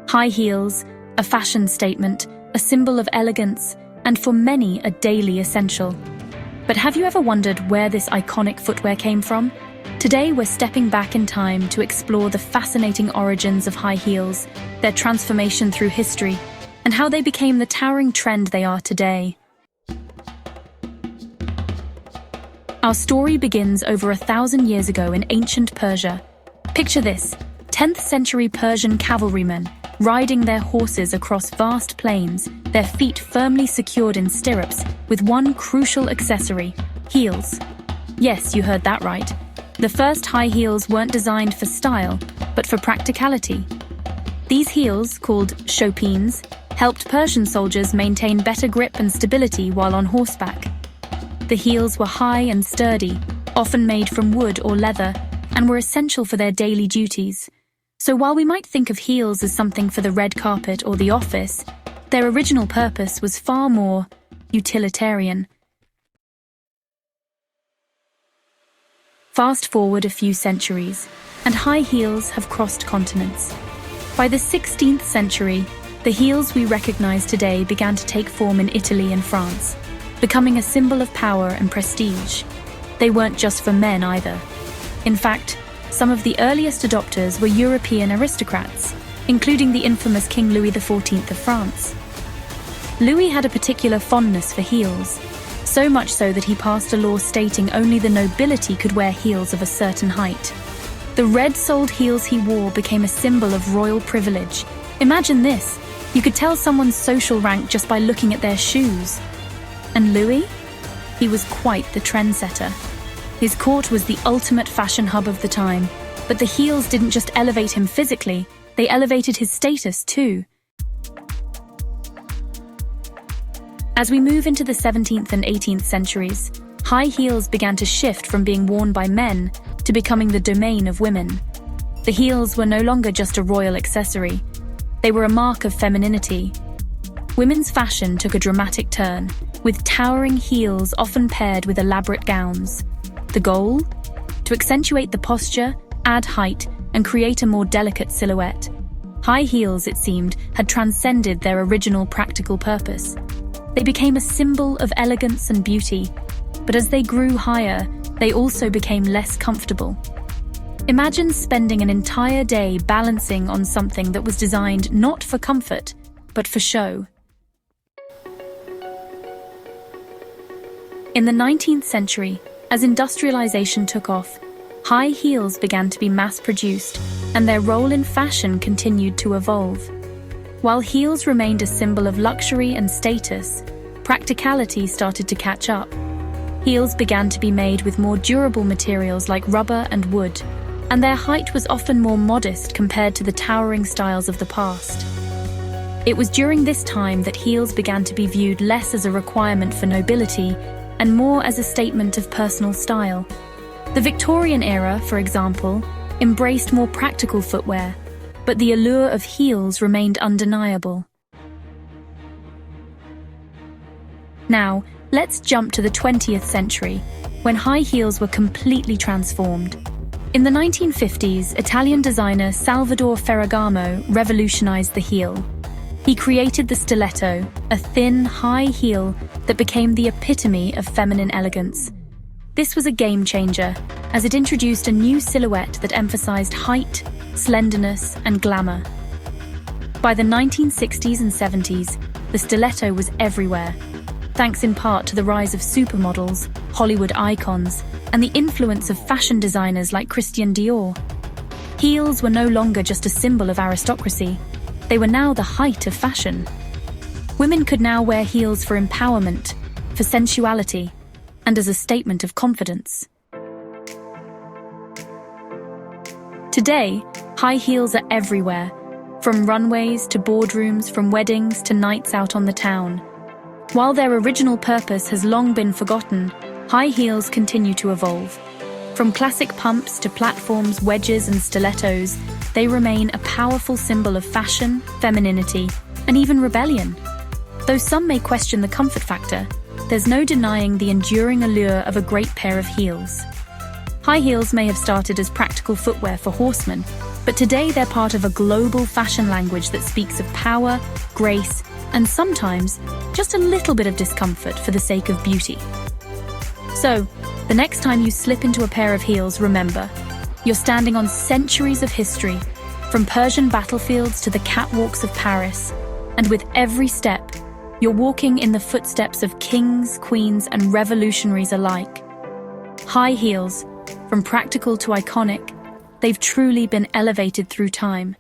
High heels, a fashion statement, a symbol of elegance, and for many, a daily essential. But have you ever wondered where this iconic footwear came from? Today, we're stepping back in time to explore the fascinating origins of high heels, their transformation through history, and how they became the towering trend they are today. Our story begins over 1,000 years ago in ancient Persia. Picture this, 10th century Persian cavalrymen riding their horses across vast plains, their feet firmly secured in stirrups, with one crucial accessory, heels. Yes, you heard that right. The first high heels weren't designed for style, but for practicality. These heels, called chopines, helped Persian soldiers maintain better grip and stability while on horseback. The heels were high and sturdy, often made from wood or leather, and were essential for their daily duties. So while we might think of heels as something for the red carpet or the office, their original purpose was far more utilitarian. Fast forward a few centuries, and high heels have crossed continents. By the 16th century, the heels we recognize today began to take form in Italy and France, becoming a symbol of power and prestige. They weren't just for men either. In fact, some of the earliest adopters were European aristocrats, including the infamous King Louis XIV of France. Louis had a particular fondness for heels, so much so that he passed a law stating only the nobility could wear heels of a certain height. The red-soled heels he wore became a symbol of royal privilege. Imagine this, you could tell someone's social rank just by looking at their shoes. And Louis? He was quite the trendsetter. His court was the ultimate fashion hub of the time, but the heels didn't just elevate him physically, they elevated his status too. As we move into the 17th and 18th centuries, high heels began to shift from being worn by men to becoming the domain of women. The heels were no longer just a royal accessory, they were a mark of femininity. Women's fashion took a dramatic turn, with towering heels often paired with elaborate gowns. The goal? To accentuate the posture, add height, and create a more delicate silhouette. High heels, it seemed, had transcended their original practical purpose. They became a symbol of elegance and beauty, but as they grew higher, they also became less comfortable. Imagine spending an entire day balancing on something that was designed not for comfort, but for show. In the 19th century, as industrialization took off, high heels began to be mass-produced, and their role in fashion continued to evolve. While heels remained a symbol of luxury and status, practicality started to catch up. Heels began to be made with more durable materials like rubber and wood, and their height was often more modest compared to the towering styles of the past. It was during this time that heels began to be viewed less as a requirement for nobility and more as a statement of personal style. The Victorian era, for example, embraced more practical footwear, but the allure of heels remained undeniable. Now, let's jump to the 20th century, when high heels were completely transformed. In the 1950s, Italian designer Salvador Ferragamo revolutionized the heel. He created the stiletto, a thin, high heel that became the epitome of feminine elegance. This was a game changer, as it introduced a new silhouette that emphasized height, slenderness, and glamour. By the 1960s and 70s, the stiletto was everywhere, thanks in part to the rise of supermodels, Hollywood icons, and the influence of fashion designers like Christian Dior. Heels were no longer just a symbol of aristocracy, they were now the height of fashion. Women could now wear heels for empowerment, for sensuality, and as a statement of confidence. Today, high heels are everywhere, from runways to boardrooms, from weddings to nights out on the town. While their original purpose has long been forgotten, high heels continue to evolve. From classic pumps to platforms, wedges, and stilettos, they remain a powerful symbol of fashion, femininity, and even rebellion. Though some may question the comfort factor, there's no denying the enduring allure of a great pair of heels. High heels may have started as practical footwear for horsemen, but today they're part of a global fashion language that speaks of power, grace, and sometimes just a little bit of discomfort for the sake of beauty. So, the next time you slip into a pair of heels, remember, you're standing on centuries of history, from Persian battlefields to the catwalks of Paris, and with every step, you're walking in the footsteps of kings, queens, and revolutionaries alike. High heels, from practical to iconic, they've truly been elevated through time.